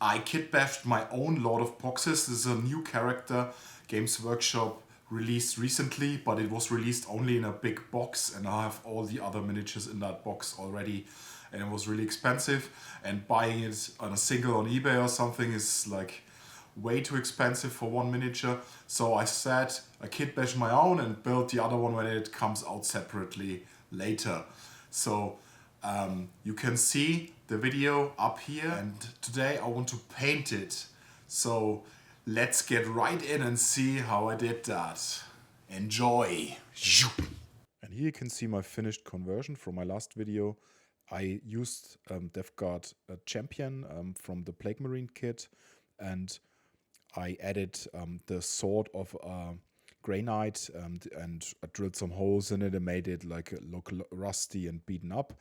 I kit bashed my own Lord of Poxes. This is a new character Games Workshop released recently, but it was released only in a big box, and I have all the other miniatures in that box already, and it was really expensive, and buying it on a single on eBay or something is like way too expensive for one miniature. So I said I kit bash my own and build the other one when it comes out separately later. So you can see the video up here, and today I want to paint it. So let's get right in and see how I did that. Enjoy! And here you can see my finished conversion from my last video. I used DevGuard Champion from the Plague Marine kit, and I added the sword of Grey Knight, and I drilled some holes in it and made it like look rusty and beaten up.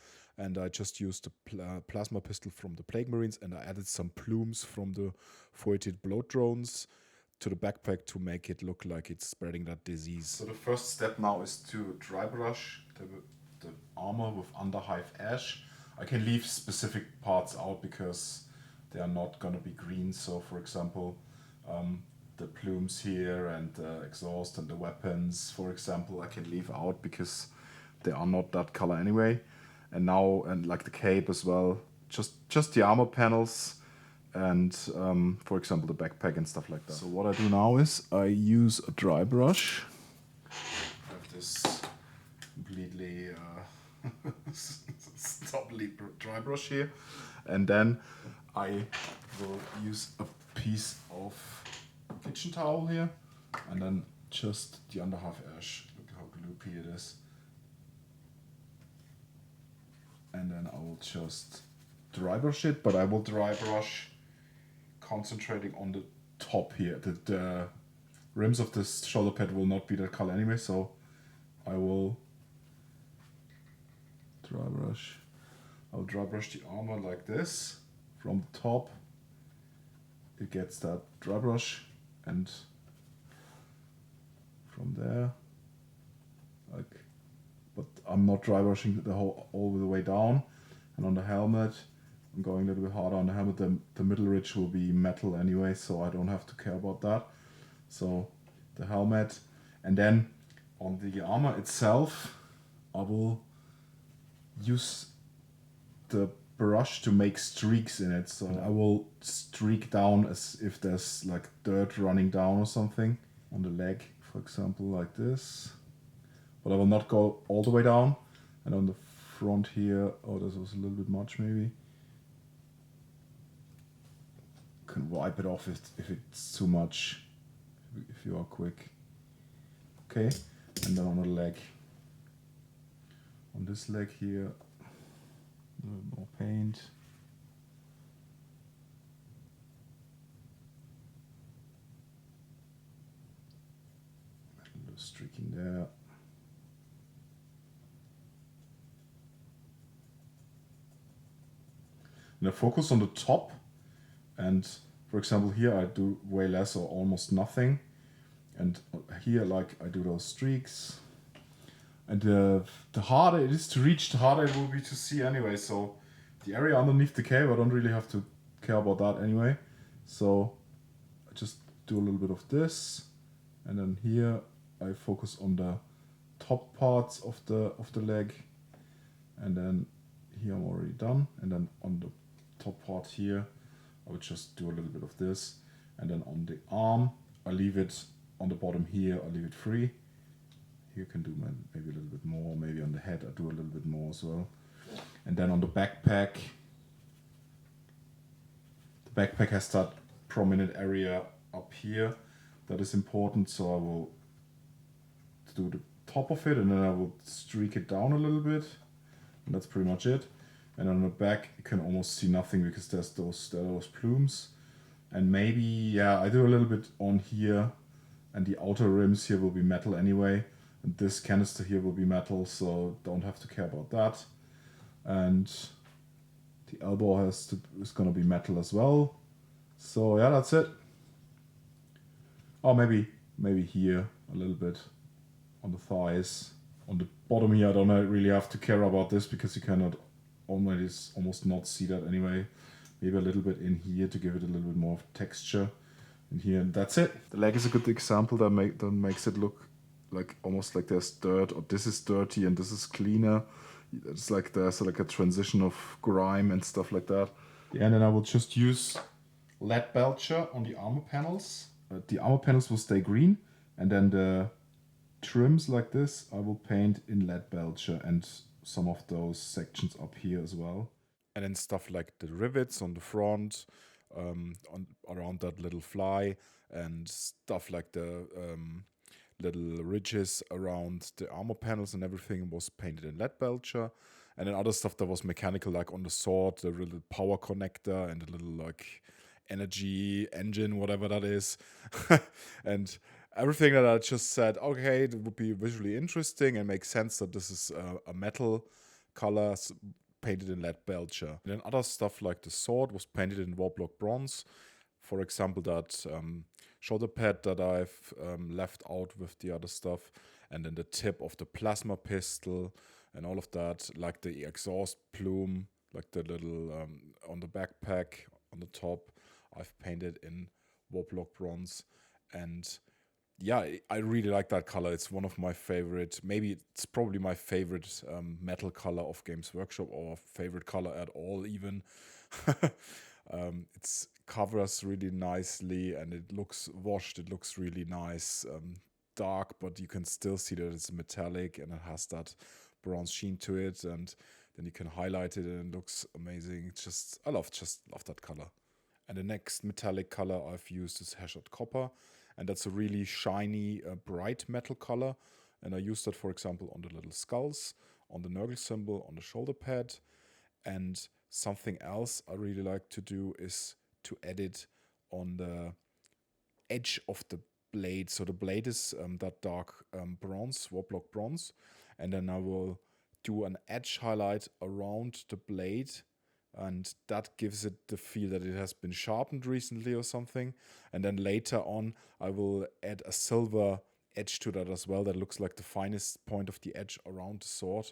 And I just used the plasma pistol from the Plague Marines, and I added some plumes from the foeted bloat drones to the backpack to make it look like it's spreading that disease. So the first step now is to dry brush the armor with Underhive Ash. I can leave specific parts out because they are not gonna be green. So for example, the plumes here and the exhaust and the weapons, for example, I can leave out because they are not that color anyway. And now, and like the cape as well, just the armor panels and for example the backpack and stuff like that. So what I do now is I use a dry brush. I have this completely stopply dry brush here, and then I will use a piece of kitchen towel here, and then just the Underhive Ash. Look how gloopy it is. And then I will just dry brush it, but I will dry brush concentrating on the top here. The rims of this shoulder pad will not be that color anyway, so I will dry brush. I'll dry brush the armor like this from the top. It gets that dry brush, and from there, like, but I'm not dry brushing the whole all the way down. And on the helmet, I'm going a little bit harder on the helmet. The middle ridge will be metal anyway, so I don't have to care about that. So the helmet, and then on the armor itself, I will use the brush to make streaks in it. So I will streak down as if there's like dirt running down or something on the leg, for example, like this. But I will not go all the way down. And on the front here, oh, this was a little bit much maybe. You can wipe it off if it's too much, if you are quick. Okay, and then on the leg. On this leg here, a little more paint. A little streaking there. And I focus on the top, and for example here I do way less or almost nothing, and here like I do those streaks. And the harder it is to reach, the harder it will be to see anyway. So the area underneath the cave, I don't really have to care about that anyway. So I just do a little bit of this, and then here I focus on the top parts of the leg, and then here I'm already done. And then on the top part here, I would just do a little bit of this, and then on the arm, I leave it on the bottom here. I leave it free. Here can do maybe a little bit more. Maybe on the head I do a little bit more as well. And then on the backpack has that prominent area up here that is important. So I will do the top of it, and then I will streak it down a little bit, and that's pretty much it. And on the back you can almost see nothing because there are those plumes. And maybe, yeah, I do a little bit on here, and the outer rims here will be metal anyway. And this canister here will be metal, so don't have to care about that. And the elbow is gonna be metal as well. So yeah, that's it. Oh, maybe here a little bit on the thighs. On the bottom here, I don't really have to care about this because you cannot almost not see that anyway. maybe a little bit in here to give it a little bit more texture in here, and that's it. The leg is a good example that makes it look like almost like there's dirt, or this is dirty and this is cleaner. It's like there's like a transition of grime and stuff like that. Yeah, and then I will just use lead belcher on the armor panels. The armor panels will stay green, and then the trims like this I will paint in lead belcher, and some of those sections up here as well. And then stuff like the rivets on the front, around that little fly, and stuff like the little ridges around the armor panels and everything was painted in lead belcher. And then other stuff that was mechanical, like on the sword, the little power connector and the little like energy engine, whatever that is. And everything that I just said, okay, it would be visually interesting and makes sense that this is a metal color painted in lead belcher. And then other stuff like the sword was painted in Warblock bronze. For example, that shoulder pad that I've left out with the other stuff, and then the tip of the plasma pistol and all of that, like the exhaust plume, like the little on the backpack on the top, I've painted in Warblock bronze. And yeah, I really like that color. It's one of my favorite, maybe it's probably my favorite metal color of Games Workshop, or favorite color at all even. It covers really nicely and it looks washed. It looks really nice, dark, but you can still see that it's metallic and it has that bronze sheen to it. And then you can highlight it and it looks amazing. I love that color. And the next metallic color I've used is Hashot Copper. And that's a really shiny, bright metal color. And I used that, for example, on the little skulls, on the Nurgle symbol, on the shoulder pad. And something else I really like to do is to add it on the edge of the blade. So the blade is that dark bronze, Warblock bronze. And then I will do an edge highlight around the blade, and that gives it the feel that it has been sharpened recently or something. And then later on I will add a silver edge to that as well, that looks like the finest point of the edge around the sword.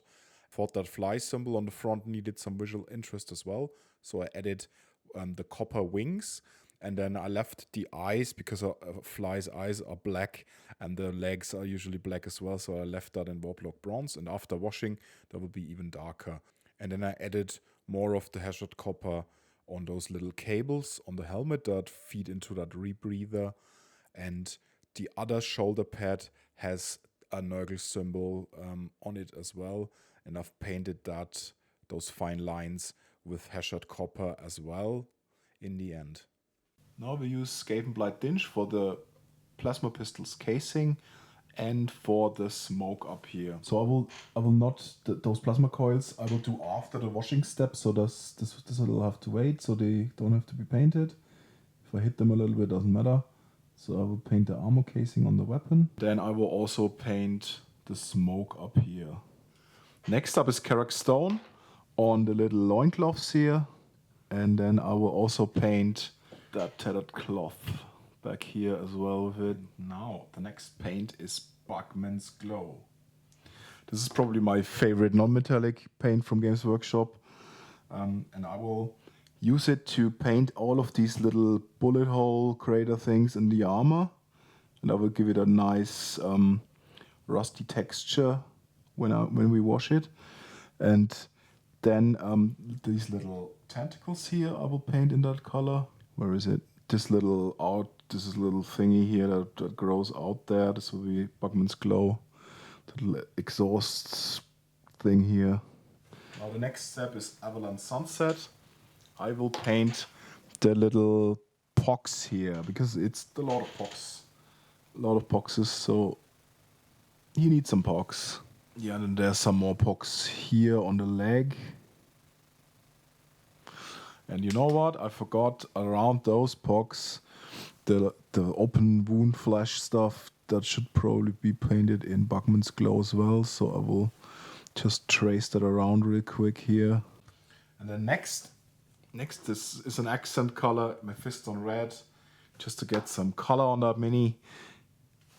I thought that fly symbol on the front needed some visual interest as well, so I added the copper wings, and then I left the eyes, because a fly's eyes are black and the legs are usually black as well, so I left that in Warblock bronze, and after washing that will be even darker. And then I added more of the Hashot Copper on those little cables on the helmet that feed into that rebreather. And the other shoulder pad has a Nurgle symbol on it as well. And I've painted those fine lines with Hashot Copper as well in the end. Now we use Skavenblight Dinge for the plasma pistol's casing and for the smoke up here. So I will not those plasma coils I will do after the washing step, so this will have to wait, so they don't have to be painted. If I hit them a little bit, doesn't matter. So I will paint the armor casing on the weapon. Then I will also paint the smoke up here. Next up is Karak Stone on the little loincloths here, and then I will also paint that tattered cloth back here as well with it. Now the next paint is Bugman's Glow. This is probably my favorite non-metallic paint from Games Workshop, and I will use it to paint all of these little bullet hole crater things in the armor, and I will give it a nice rusty texture when we wash it. And then these little tentacles here I will paint in that color. Where is it? This little thingy here that grows out there. This will be Bugman's Glow. The little exhaust thing here. Now the next step is Avalon Sunset. I will paint the little pox here, because it's a lot of poxes, so you need some pox. Yeah, and then there's some more pox here on the leg. And you know what? I forgot around those pox, the open wound flesh stuff, that should probably be painted in Bugman's Glow as well. So I will just trace that around real quick here. And then next is an accent color, Mephiston Red, just to get some color on that mini.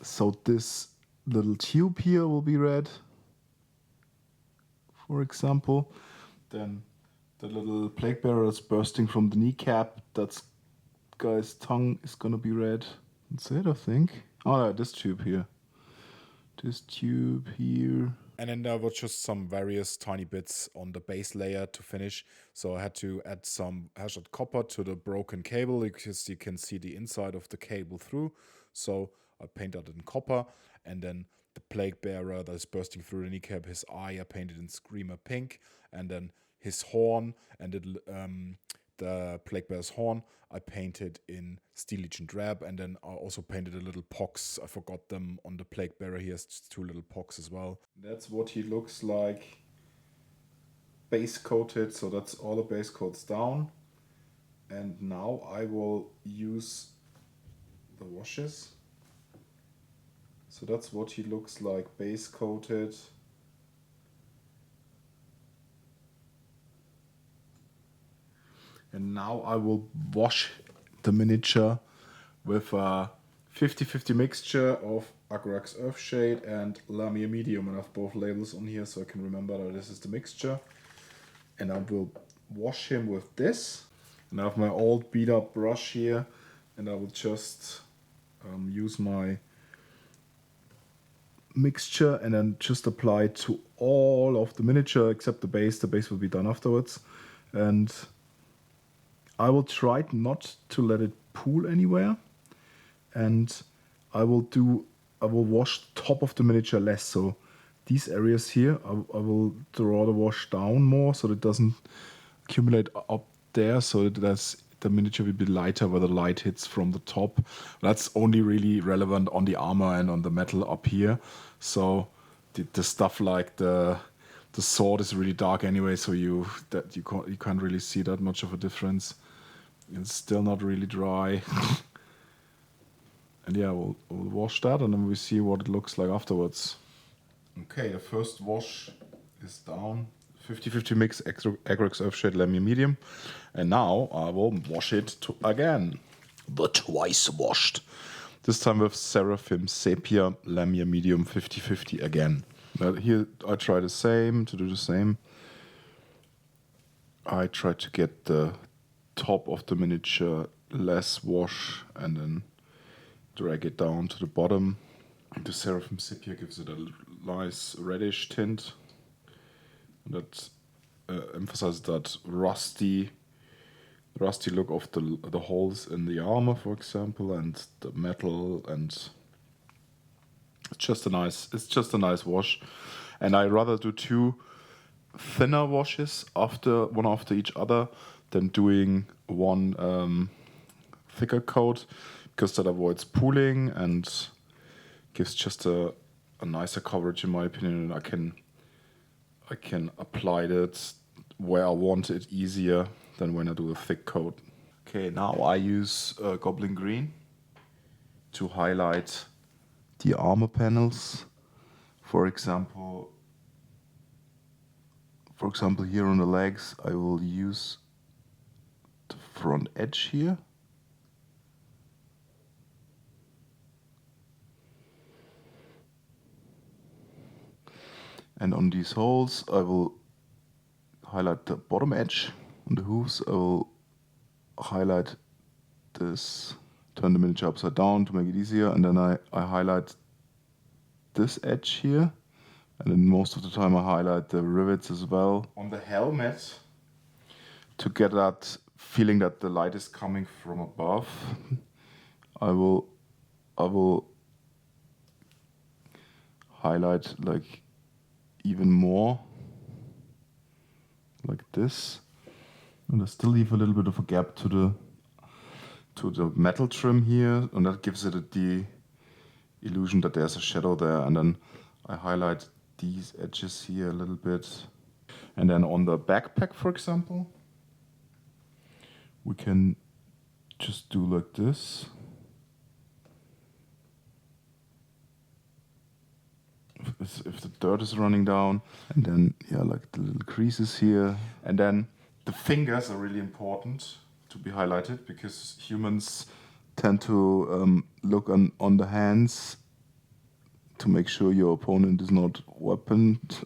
So this little tube here will be red, for example. Then The little plague bearer is bursting from the kneecap. That guy's tongue is gonna be red. That's it, I think. Oh, yeah, this tube here. This tube here. And then there were just some various tiny bits on the base layer to finish. So I had to add some hashot copper to the broken cable because you can see the inside of the cable through. So I painted it in copper, and then the plague bearer that is bursting through the kneecap, his eye I painted in screamer pink, and then his horn and the plague bearer's horn I painted in Steel Legion drab, and then I also painted a little pox. I forgot them on the plague bearer. He has 2 little pox as well. That's what he looks like base coated, so that's all the base coats down. And now I will use the washes. So that's what he looks like base coated. And now I will wash the miniature with a 50-50 mixture of Agrax Earthshade and Lamia Medium. And I have both labels on here so I can remember that this is the mixture. And I will wash him with this. And I have my old beat up brush here, and I will just use my mixture and then just apply it to all of the miniature except the base. The base will be done afterwards. And I will try not to let it pool anywhere, and I will wash the top of the miniature less. So these areas here, I will draw the wash down more so that it doesn't accumulate up there, so that the miniature will be lighter where the light hits from the top. That's only really relevant on the armor and on the metal up here. So the stuff like the sword is really dark anyway, so you can't really see that much of a difference. It's still not really dry. And yeah, we'll wash that and then we see what it looks like afterwards. Okay, the first wash is down. 50-50 mix Agrax Earthshade Lamia Medium. And now I will wash it again. The twice washed. This time with Seraphim Sepia Lamia Medium 50-50 again. Now here I try to do the same. I try to get the top of the miniature less wash and then drag it down to the bottom. The Seraphim Sepia gives it a nice reddish tint. That emphasizes that rusty look of the holes in the armor, for example, and the metal, and it's just a nice wash. And I rather do 2 thinner washes one after each other than doing one thicker coat, because that avoids pooling and gives just a nicer coverage in my opinion. And I can apply it where I want it easier than when I do a thick coat. Okay, now I use Goblin Green to highlight the armor panels. For example, here on the legs, I will use the front edge here. And on these holes, I will highlight the bottom edge. On the hooves, I will highlight this, turn the miniature upside down to make it easier, and then I highlight this edge here. And then most of the time I highlight the rivets as well. On the helmet, to get that feeling that the light is coming from above, I will highlight like even more, like this, and I still leave a little bit of a gap to the metal trim here, and that gives it the illusion that there's a shadow there. And then I highlight these edges here a little bit, and then on the backpack, for example, we can just do like this. If the dirt is running down, and then like the little creases here, and then the fingers are really important to be highlighted, because humans tend to look on the hands to make sure your opponent is not weaponed.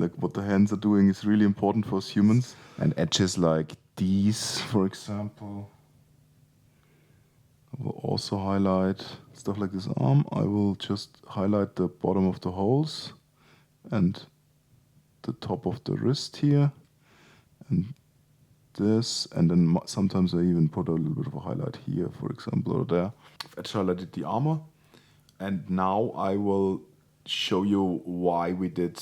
like what the hands are doing is really important for us humans. And edges like these, for example, I will also highlight stuff like this arm. I will just highlight the bottom of the holes and the top of the wrist here, and this, and then sometimes I even put a little bit of a highlight here, for example, or there. I've edge highlighted the armor, and now I will show you why we did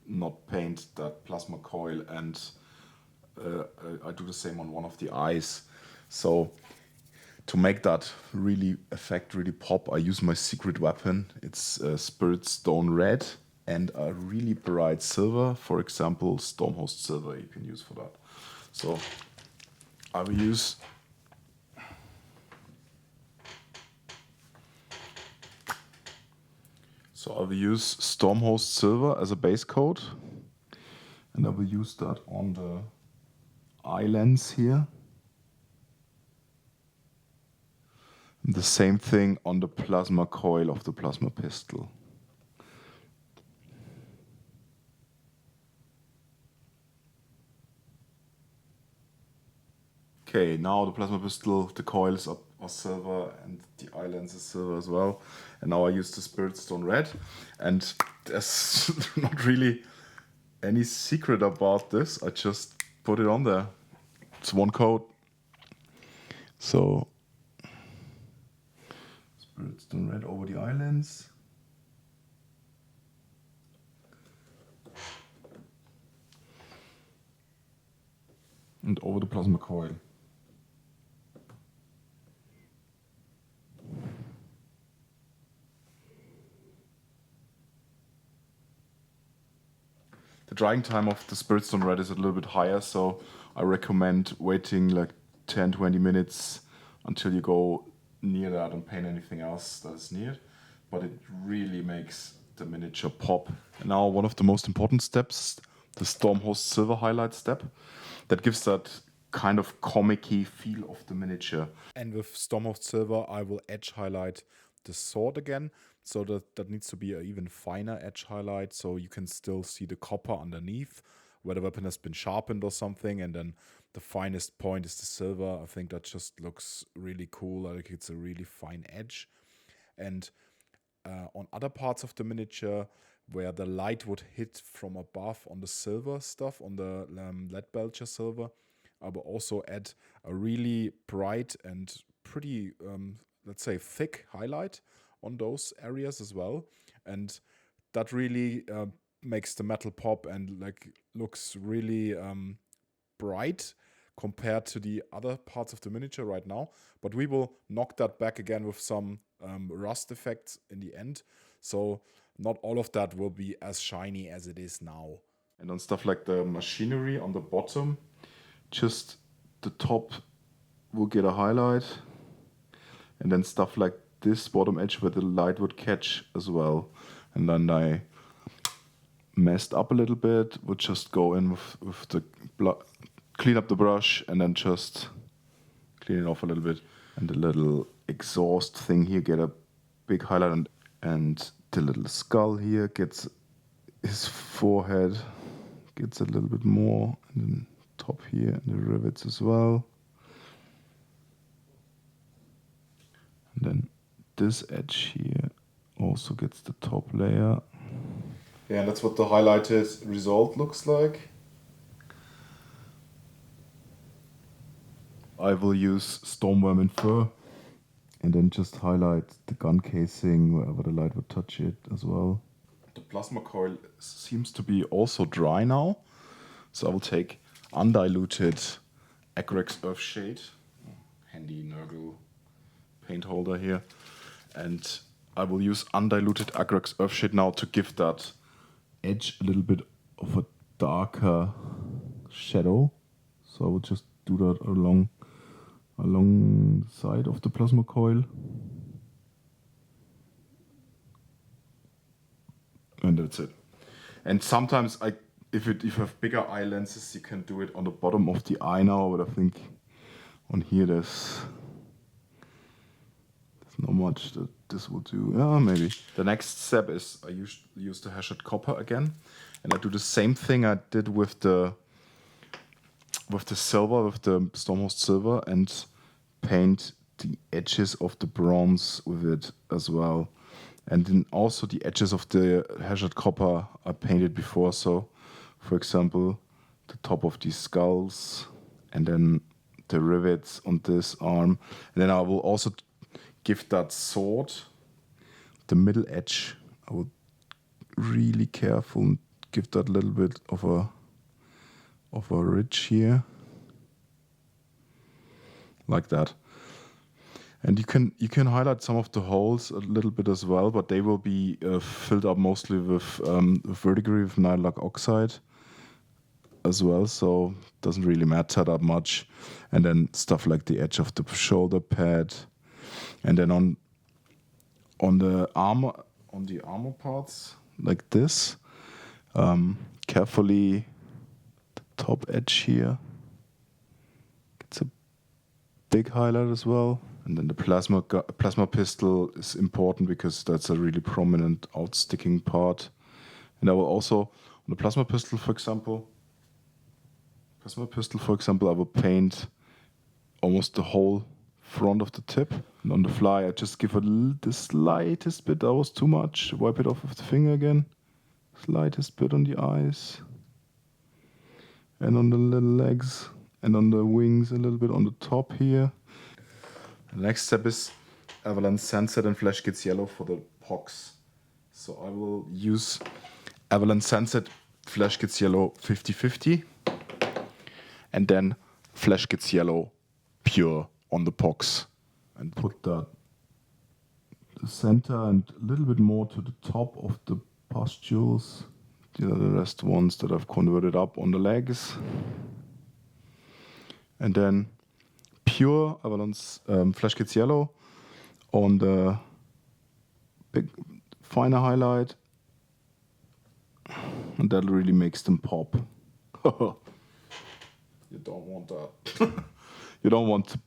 not paint that plasma coil, and I do the same on one of the eyes. So to make that really pop, I use my secret weapon. It's Spirit Stone Red and a really bright silver, for example, Stormhost Silver you can use for that. So I will use Stormhost Silver as a base coat, and I will use that on the eye lens here. And the same thing on the plasma coil of the plasma pistol. Okay, now the plasma pistol, the coils are silver and the eye lens is silver as well. And now I use the Spirit Stone Red, and there's not really any secret about this. I just put it on there. It's one coat. So Spirit Stone Red over the eye lens. And over the plasma coil. The drying time of the Spirit Stone Red is a little bit higher, so I recommend waiting like 10-20 minutes until you go near that and paint anything else that is near. But it really makes the miniature pop. And now one of the most important steps, the Stormhost Silver highlight step, that gives that kind of comic-y feel of the miniature. And with Stormhost Silver, I will edge highlight the sword again, so that needs to be an even finer edge highlight, so you can still see the copper underneath where the weapon has been sharpened or something, and then the finest point is the silver. I think that just looks really cool, like it's a really fine edge. And on other parts of the miniature where the light would hit from above on the silver stuff, on the lead belcher silver, I will also add a really bright and pretty, let's say, thick highlight on those areas as well. And that really makes the metal pop and like looks really bright compared to the other parts of the miniature right now. But we will knock that back again with some rust effects in the end. So not all of that will be as shiny as it is now. And on stuff like the machinery on the bottom, just the top will get a highlight. And then stuff like this bottom edge where the light would catch as well. And then I messed up a little bit, would just go in with the clean up the brush and then just clean it off a little bit. And the little exhaust thing here get a big highlight, and the little skull here gets, his forehead gets a little bit more, and then top here and the rivets as well. And then this edge here also gets the top layer. Yeah, and that's what the highlighted result looks like. I will use Stormworm in Fur and then just highlight the gun casing wherever the light would touch it as well. The plasma coil seems to be also dry now, so I will take undiluted Acrylex Earthshade, handy Nurgle paint holder here, and I will use undiluted Acrylex Earthshade now to give that edge a little bit of a darker shadow. So I will just do that along the side of the plasma coil. And that's it. And sometimes if you have bigger eye lenses, you can do it on the bottom of the eye now, but I think on here there's Not much that this will do. Yeah, maybe. The next step is I use the hashed copper again, and I do the same thing I did with the silver, with the Stormhost silver, and paint the edges of the bronze with it as well. And then also the edges of the hashed copper I painted before. So, for example, the top of these skulls, and then the rivets on this arm. And then I will also give that sword the middle edge. I will really careful and give that little bit of a ridge here, like that. And you can highlight some of the holes a little bit as well, but they will be filled up mostly with verdigris, with nitrile oxide as well, so it doesn't really matter that much. And then stuff like the edge of the shoulder pad, and then on the armor parts like this, carefully the top edge here gets a big highlight as well. And then the plasma pistol is important because that's a really prominent outsticking part. And I will also, on the plasma pistol, for example, I will paint almost the whole front of the tip. And on the fly, I just give the slightest bit. That was too much. Wipe it off with the finger again. Slightest bit on the eyes. And on the little legs. And on the wings, a little bit on the top here. The next step is Avalanche Sunset and Flesh Gets Yellow for the Pox. So I will use Avalanche Sunset, Flesh Gets Yellow 50-50. And then Flesh Gets Yellow pure on the Pox. And put the center and a little bit more to the top of the pustules. These are the rest ones that I've converted up on the legs. And then pure Avalanche Flesh Gets Yellow on the big finer highlight, and that really makes them pop. You don't want that. You don't want the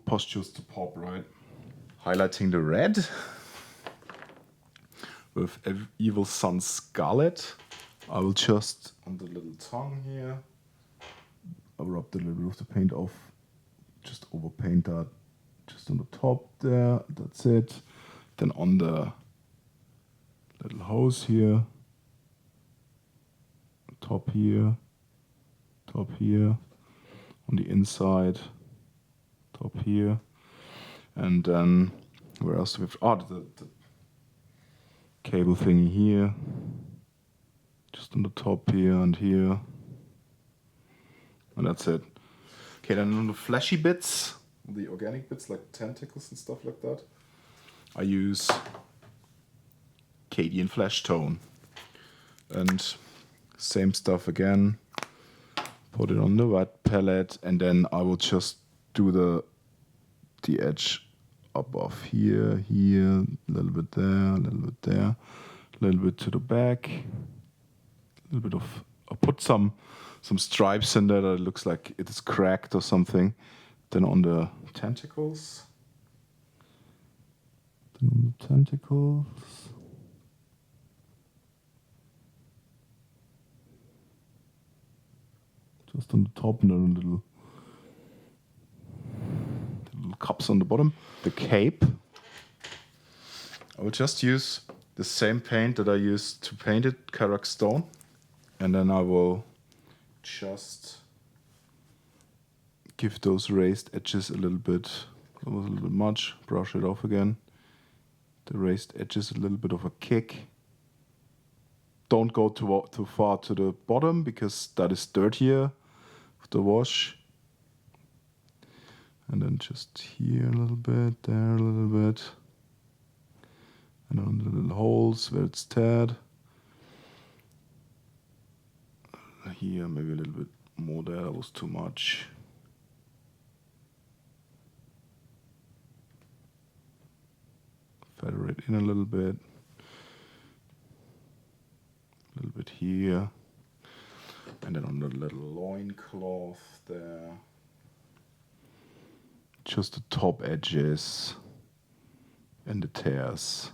pustules to pop, right? Highlighting the red with Evil Sun Scarlet. I will just on the little tongue here. I'll rub the little bit of the paint off. Just overpaint that just on the top there. That's it. Then on the little hose here, top here, on the inside, top here, and then where else do we have? The cable thingy here, just on the top here and here, and that's it. Okay, then on the fleshy bits, the organic bits like tentacles and stuff like that, I use Cadian Flesh Tone. And same stuff again, put it on the wet palette, and then I will just do the edge above here, a little bit there, a little bit to the back, a little bit of, I'll put some stripes in there that it looks like it is cracked or something. Then on the tentacles. Just on the top and then little cups on the bottom. The cape. I will just use the same paint that I used to paint it, Karak Stone. And then I will just give those raised edges a little bit. That was a little bit much. Brush it off again. The raised edges a little bit of a kick. Don't go too far to the bottom because that is dirtier with the wash. And then just here a little bit, there a little bit. And on the little holes where it's teared. Here, maybe a little bit more there, that was too much. Feather it in a little bit here, and then on the little loincloth there, just the top edges, and the tears.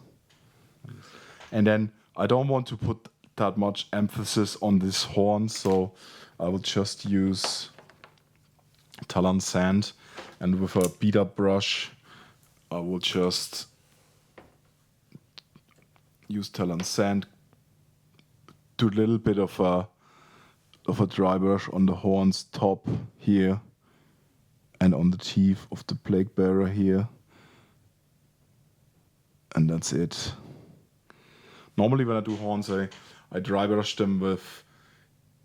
And then I don't want to put that much emphasis on this horn, so I will just use Talon sand, and with a beat up brush I will just use Talon sand, do a little bit of a dry brush on the horn's top here and on the teeth of the plague bearer here, and that's it. Normally when I do horns I dry brush them with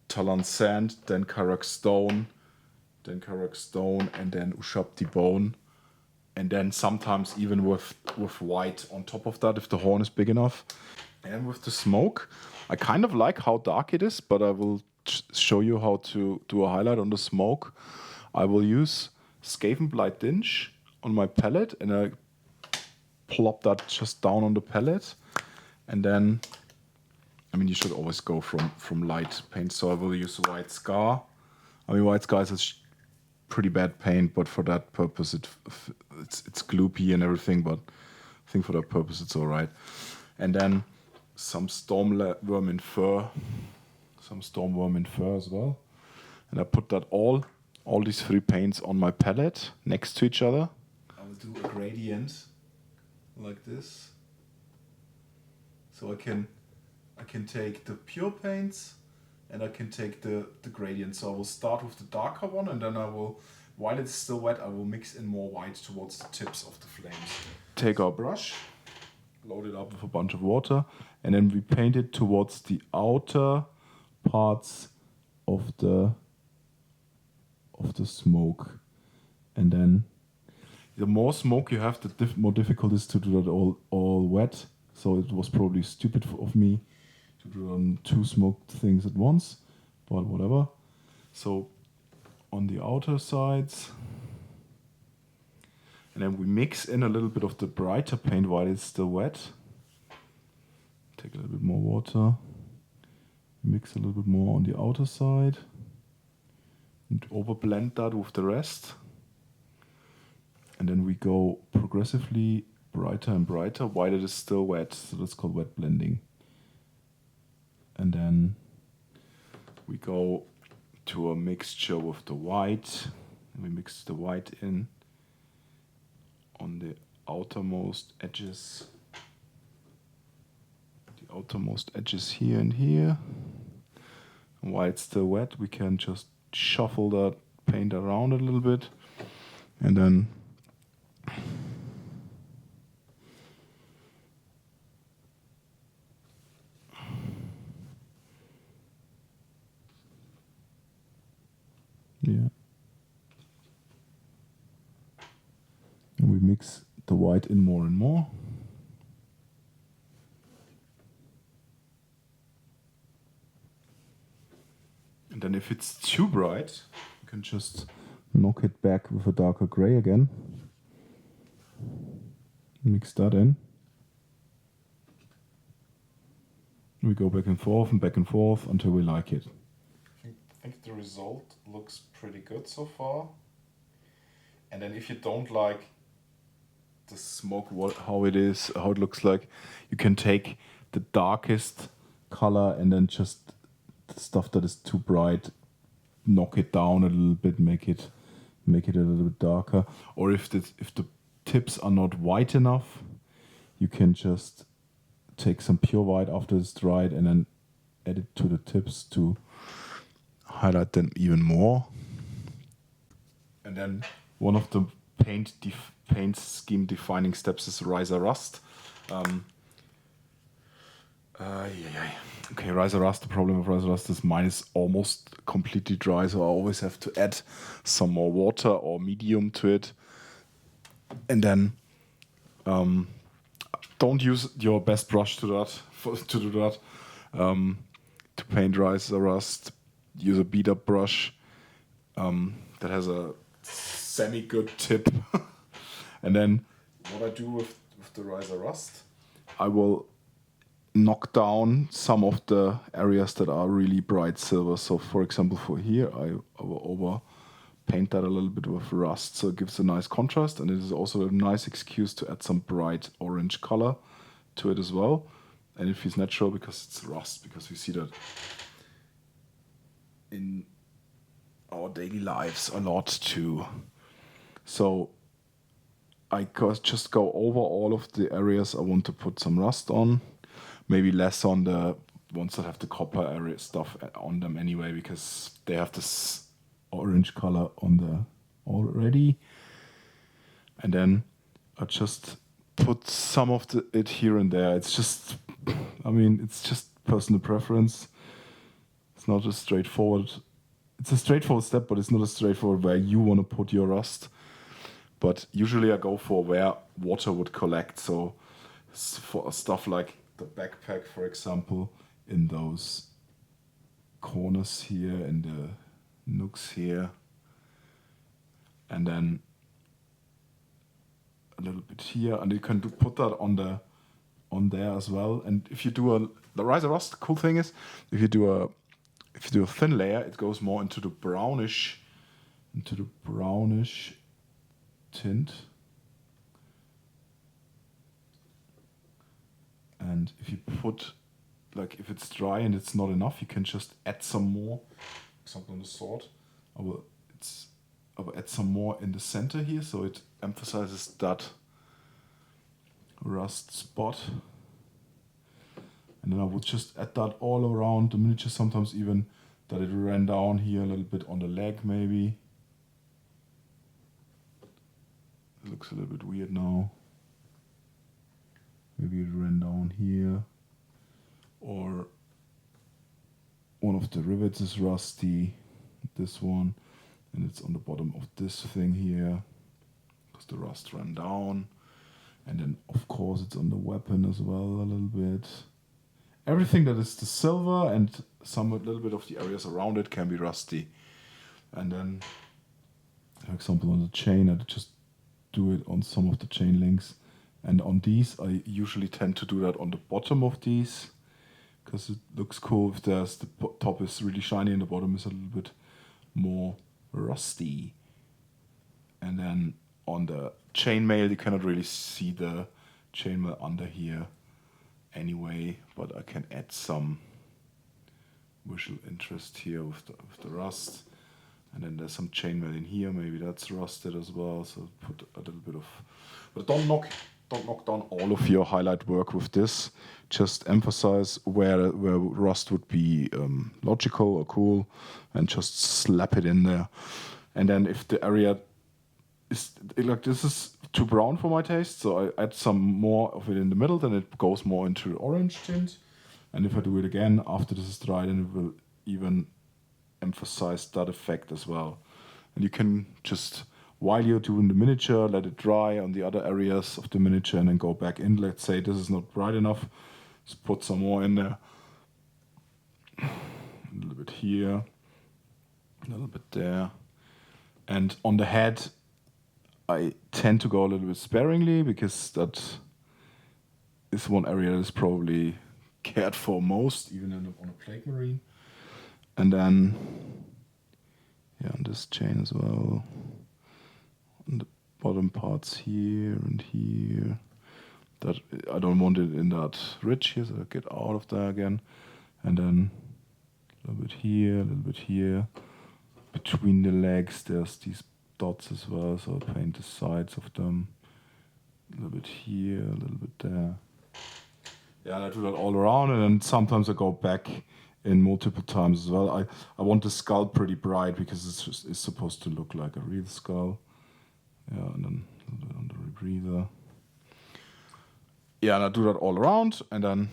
Talon sand, then Karak stone, and then Ushabti bone, and then sometimes even with white on top of that if the horn is big enough. And with the smoke, I kind of like how dark it is, but I will show you how to do a highlight on the smoke. I will use Skavenblight Dinge on my palette, and I plop that just down on the palette. And then, I mean, you should always go from light paint, so I will use White Scar. I mean, White Scar is pretty bad paint, but for that purpose it's gloopy and everything, but I think for that purpose it's alright. And then some Stormworm in Fur as well. And I put that all these three paints on my palette next to each other. I will do a gradient like this. So I can take the pure paints and I can take the gradient. So I will start with the darker one, and then I will, while it's still wet, I will mix in more white towards the tips of the flames. Take our brush, load it up with a bunch of water, and then we paint it towards the outer parts of the smoke. And then the more smoke you have, the more difficult it is to do that all wet. So it was probably stupid of me to do on two smoked things at once, but whatever. So on the outer sides, and then we mix in a little bit of the brighter paint while it's still wet. Take a little bit more water, mix a little bit more on the outer side, and overblend that with the rest. And then we go progressively brighter and brighter while it is still wet, so that's called wet blending. And then we go to a mixture with the white, and we mix the white in on the outermost edges. The outermost edges here and here. And while it's still wet, we can just shuffle that paint around a little bit, and then and we mix the white in more and more. And then if it's too bright, you can just knock it back with a darker gray again. Mix that in. We go back and forth until we like it. I think the result looks pretty good so far. And then if you don't like the smoke, how it looks like, you can take the darkest color and then just the stuff that is too bright, knock it down a little bit, make it a little bit darker. Or if the tips are not white enough, you can just take some pure white after it's dried and then add it to the tips to highlight them even more. And then one of the paint scheme defining steps is Riser Rust. Okay, Riser Rust, the problem with Riser Rust is mine is almost completely dry, so I always have to add some more water or medium to it. And then don't use your best brush to do that. To paint Riser Rust, use a beat up brush that has a semi-good tip. And then what I do with the Riser Rust, I will knock down some of the areas that are really bright silver. So for example, for here, I will paint that a little bit with rust, so it gives a nice contrast, and it is also a nice excuse to add some bright orange color to it as well. And it feels natural because it's rust, because we see that in our daily lives a lot too. So I just go over all of the areas I want to put some rust on, maybe less on the ones that have the copper area stuff on them anyway, because they have this orange color on the already. And then I just put some of it here and there. It's just, it's just personal preference. It's not a straightforward. It's a straightforward step, but it's not a straightforward where you want to put your rust. But usually I go for where water would collect. So for stuff like the backpack, for example, in those corners here, in the nooks here, and then a little bit here, and you can put that on there as well. And if you do the riser rust, the cool thing is if you do a thin layer, it goes more into the brownish tint. And if you put, like, if it's dry and it's not enough, you can just add some more. For example, on the sword, I will add some more in the center here, so it emphasizes that rust spot. And then I would just add that all around the miniature, sometimes even that it ran down here a little bit on the leg maybe. It looks a little bit weird now. Maybe it ran down here. Or one of the rivets is rusty, this one, and it's on the bottom of this thing here, because the rust ran down. And then of course it's on the weapon as well a little bit. Everything that is the silver and a little bit of the areas around it can be rusty. And then, for example, on the chain, I just do it on some of the chain links. And on these, I usually tend to do that on the bottom of these, because it looks cool if the top is really shiny and the bottom is a little bit more rusty. And then on the chainmail, you cannot really see the chainmail under here anyway, but I can add some visual interest here with the rust. And then there's some chainmail in here, maybe that's rusted as well, so put a little bit of... But don't knock down all of your highlight work with this. Just emphasize where rust would be logical or cool, and just slap it in there. And then if the area is like, this is too brown for my taste, so I add some more of it in the middle, then it goes more into orange tint. And if I do it again after this is dry, then it will even emphasize that effect as well. And you can just, while you're doing the miniature, let it dry on the other areas of the miniature and then go back in. Let's say this is not bright enough, just put some more in there. A little bit here, a little bit there. And on the head, I tend to go a little bit sparingly, because that is one area that is probably cared for most, even on a plague marine. And then, yeah, on this chain as well, on the bottom parts here and here, that I don't want it in that ridge here, so I get out of there again. And then a little bit here, a little bit here. Between the legs, there's these dots as well, so I paint the sides of them. A little bit here, a little bit there. Yeah, and I do that all around, and then sometimes I go back in multiple times as well. I want the skull pretty bright, because it's supposed to look like a real skull. Yeah, and then a little bit on the rebreather. Yeah, and I do that all around, and then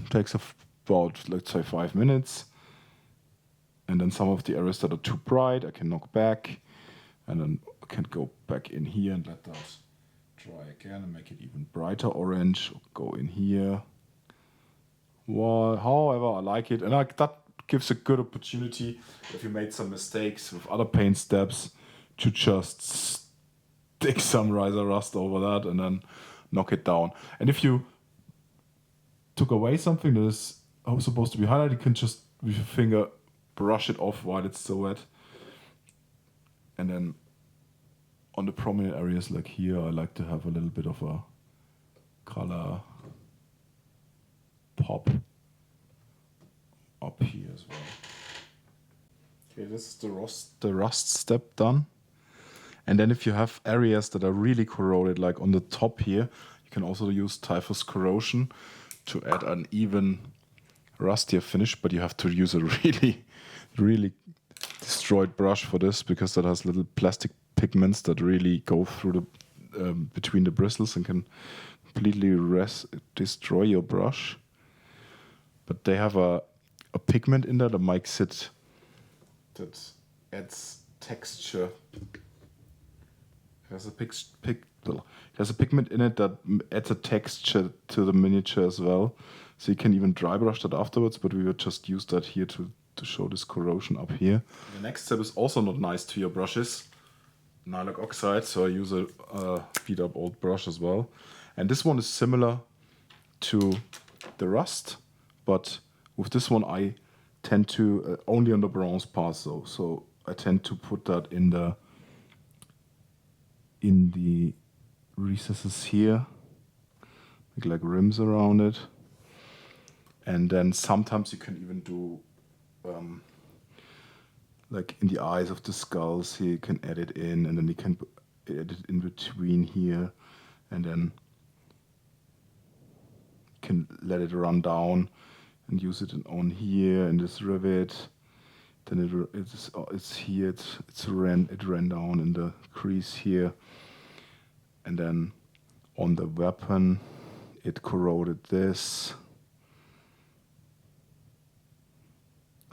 it takes about, let's say, 5 minutes. And then some of the areas that are too bright, I can knock back, and then I can go back in here and let that dry again and make it even brighter orange. Go in here. Well, however, I like it, and that gives a good opportunity, if you made some mistakes with other paint steps, to just stick some riser rust over that and then knock it down. And if you took away something that is supposed to be highlighted, you can just with your finger brush it off while it's still wet, And then on the prominent areas like here, I like to have a little bit of a color pop up here as well. Okay, this is the rust step done. And then if you have areas that are really corroded, like on the top here, you can also use typhus corrosion to add an even rustier finish, but you have to use a really, really destroyed brush for this, because that has little plastic pigments that really go through the between the bristles and can completely destroy your brush. But they have a pigment in there that makes it, that adds texture. It has a pigment in it that adds a texture to the miniature as well. So you can even dry brush that afterwards, but we will just use that here to show this corrosion up here. The next step is also not nice to your brushes. Nylock oxide, so I use a beat up old brush as well. And this one is similar to the rust, but with this one I tend to, only on the bronze parts though, so I tend to put that in the recesses here, make like rims around it. And then sometimes you can even do like in the eyes of the skulls here, you can add it in, and then you can add it in between here, and then you can let it run down and use it on here in this rivet. Then it's here, it ran down in the crease here, and then on the weapon it corroded this.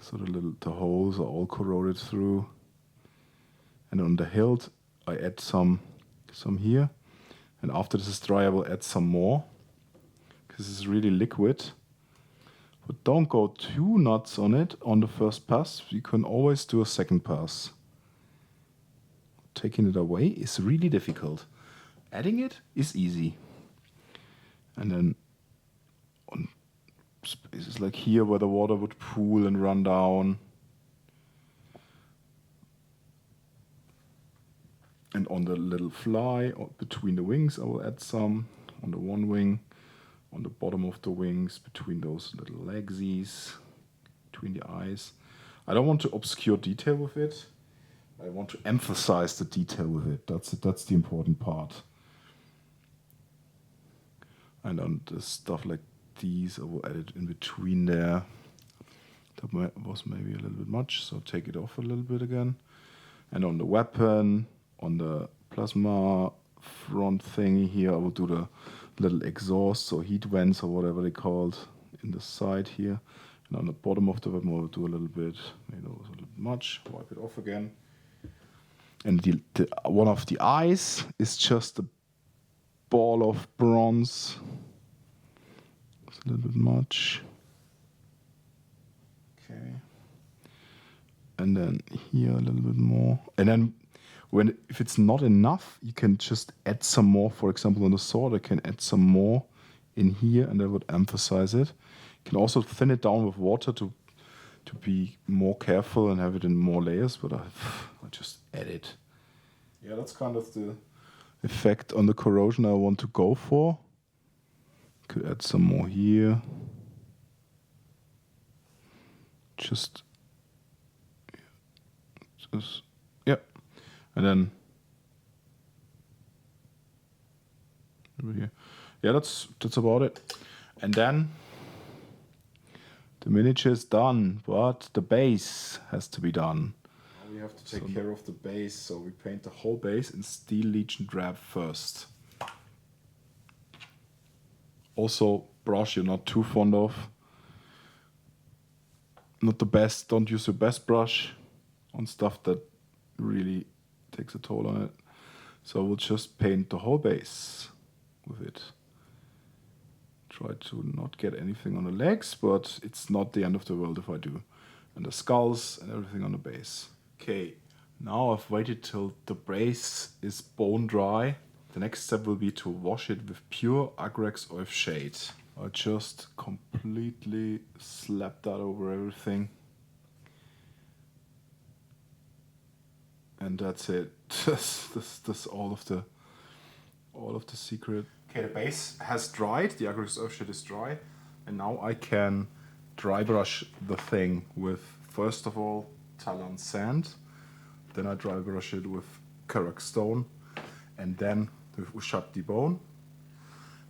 So the holes are all corroded through. And on the hilt, I add some here. And after this is dry, I will add some more, because this is really liquid. But don't go too nuts on it on the first pass. You can always do a second pass. Taking it away is really difficult. Adding it is easy. And then on spaces like here where the water would pool and run down. And on the little fly between the wings, I will add some on the one wing, on the bottom of the wings, between those little legsies, between the eyes. I don't want to obscure detail with it. I want to emphasize the detail with it. That's the important part. And on the stuff like these, I will add it in between there. That was maybe a little bit much, so take it off a little bit again. And on the weapon, on the plasma front thingy here, I will do the little exhaust, or heat vents, or whatever they called, in the side here. And on the bottom of the weapon, I will do a little bit. Maybe that was a little bit much. Wipe it off again. And the one of the eyes is just a ball of bronze. It's a little bit much. Okay. And then here a little bit more. And then if it's not enough, you can just add some more. For example, on the sword, I can add some more in here, and that would emphasize it. You can also thin it down with water to be more careful and have it in more layers, but I just add it. Yeah, that's kind of the effect on the corrosion I want to go for. Could add some more here. Just yeah. And then over here. Yeah, that's about it. And then the miniature is done, but the base has to be done. Now we have to take care of the base, so we paint the whole base in Steel Legion drab first. Also, brush you're not too fond of. Not the best. Don't use your best brush on stuff that really takes a toll on it. So we'll just paint the whole base with it. Try to not get anything on the legs, but it's not the end of the world if I do. And the skulls and everything on the base. Okay, now I've waited till the base is bone dry. The next step will be to wash it with pure Agrex Oil Shade. I just completely slap that over everything. And that's it. That's all of the secret. Okay, the base has dried. The acrylic surface is dry, and now I can dry brush the thing with, first of all, Talon sand. Then I dry brush it with Karak stone, and then with Ushabti bone,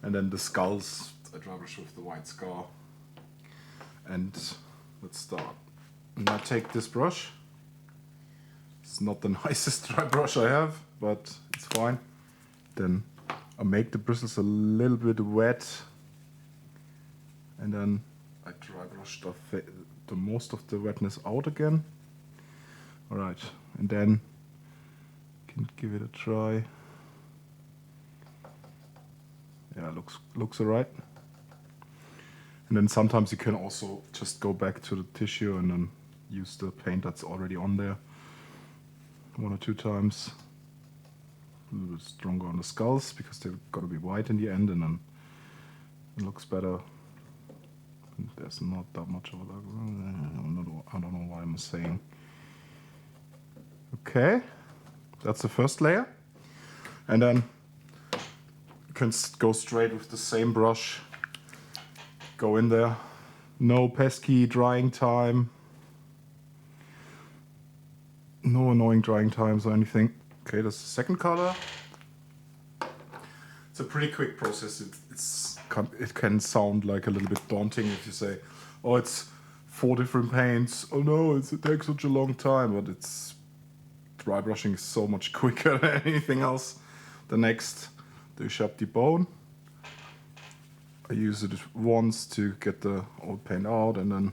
and then the skulls I dry brush with the white scar. And let's start. And I take this brush. It's not the nicest dry brush I have, but it's fine. Then I make the bristles a little bit wet, and then I dry brush the most of the wetness out again. Alright, and then can give it a try. Yeah, looks alright. And then sometimes you can also just go back to the tissue and then use the paint that's already on there 1 or 2 times. A little bit stronger on the skulls because they've got to be white in the end, and then it looks better. There's not that much of a I don't know what I'm saying. Okay, that's the first layer. And then you can go straight with the same brush. Go in there. No pesky drying time. No annoying drying times or anything. Okay, that's the second color. It's a pretty quick process. It can sound like a little bit daunting if you say, oh, it's 4 different paints. Oh no, it takes such a long time. But dry brushing is so much quicker than anything else. The next, the Ushabti bone. I use it once to get the old paint out, and then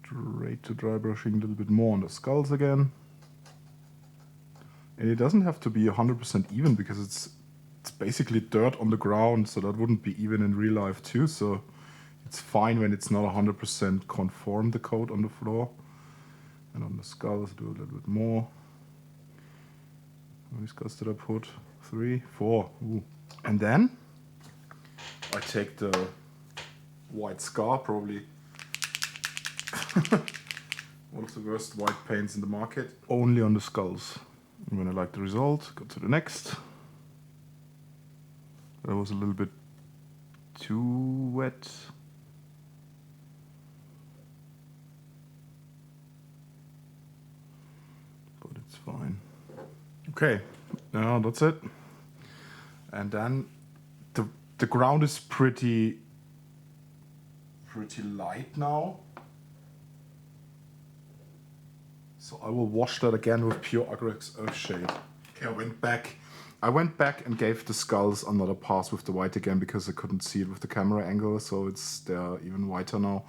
straight to dry brushing a little bit more on the skulls again. And it doesn't have to be 100% even because it's basically dirt on the ground, so that wouldn't be even in real life too. So it's fine when it's not 100% conform the coat on the floor. And on the skulls, do a little bit more. How many skulls did I put? 3, 4. Ooh. And then I take the white scar, probably one of the worst white paints in the market, only on the skulls. And when I like the result, go to the next. That was a little bit too wet. But it's fine. Okay, now that's it. And then the ground is pretty light now. So I will wash that again with pure acrylic earthshade. Okay, I went back and gave the skulls another pass with the white again because I couldn't see it with the camera angle, so they're even whiter now.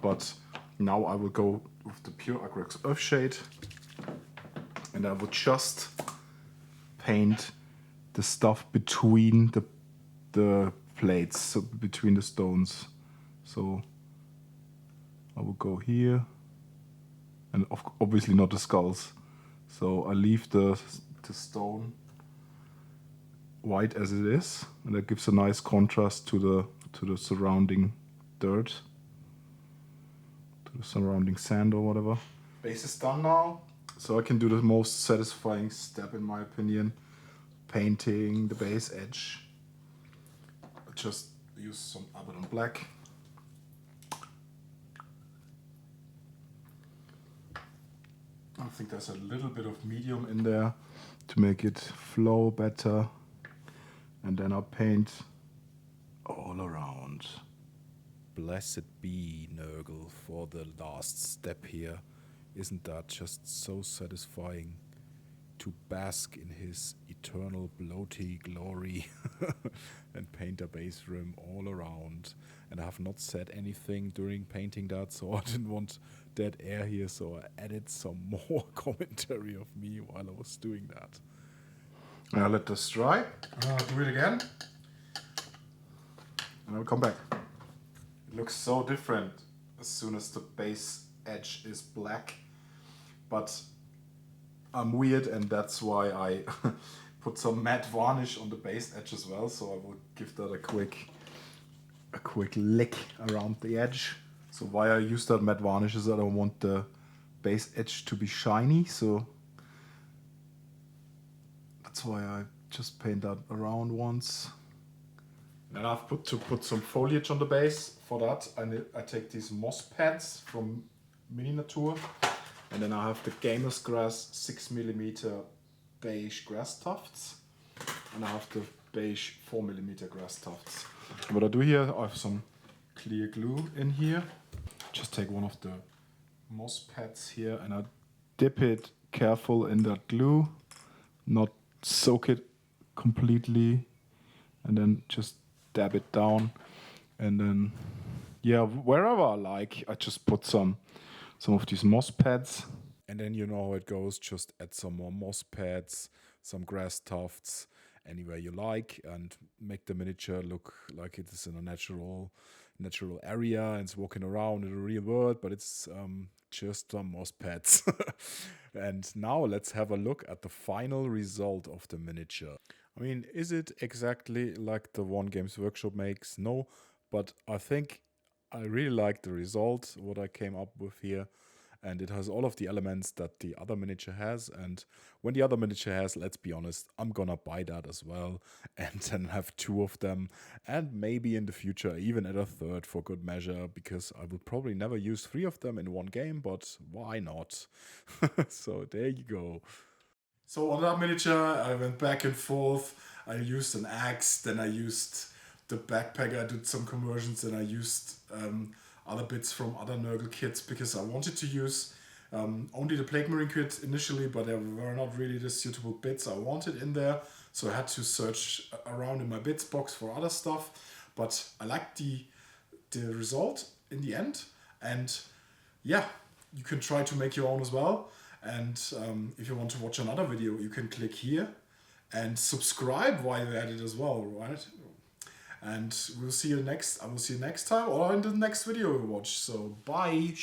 But now I will go with the pure acrylic earthshade, and I will just paint the stuff between the plates, so between the stones. So I will go here, and obviously not the skulls. So I leave the stone white as it is, and that gives a nice contrast to the surrounding dirt, to the surrounding sand or whatever. Base is done now, so I can do the most satisfying step in my opinion, painting the base edge. I just use some Abaddon black. I think there's a little bit of medium in there to make it flow better. And then I'll paint all around. Blessed be Nurgle for the last step here. Isn't that just so satisfying to bask in his eternal bloaty glory and paint a base rim all around? And I have not said anything during painting that, so I didn't want dead air here, so I added some more commentary of me while I was doing that. Now let this dry. Do it again. And I'll come back. It looks so different as soon as the base edge is black. But I'm weird, and that's why I put some matte varnish on the base edge as well. So I will give that a quick lick around the edge. So why I use that matte varnish is that I want the base edge to be shiny, so that's why I just paint that around once. And I've put some foliage on the base. For that, I take these moss pads from Mini Natur, and then I have the Gamer's Grass 6mm beige grass tufts, and I have the beige 4mm grass tufts. What I do here, I have some clear glue in here. Just take one of the moss pads here, And I dip it careful in that glue, not soak it completely, and then just dab it down, and then wherever I like, I just put some of these moss pads. And then you know how it goes, just add some more moss pads, some grass tufts, anywhere you like, and make the miniature look like it is in a natural area and it's walking around in the real world, but it's just some moss pads. And now let's have a look at the final result of the miniature. I mean, is it exactly like the one Games Workshop makes? No, but I think I really like the result, what I came up with here. And it has all of the elements that the other miniature has. And when the other miniature has, let's be honest, I'm gonna buy that as well. And then have 2 of them. And maybe in the future, even add a 3rd for good measure. Because I will probably never use 3 of them in one game. But why not? So there you go. So on that miniature, I went back and forth. I used an axe, then I used the backpack. I did some conversions, and I used other bits from other Nurgle kits because I wanted to use only the Plague Marine kit initially, but there were not really the suitable bits I wanted in there. So I had to search around in my bits box for other stuff. But I liked the result in the end. And yeah, you can try to make your own as well. And if you want to watch another video, you can click here and subscribe while you're at it as well, right? And I will see you next time or in the next video we watch. So bye.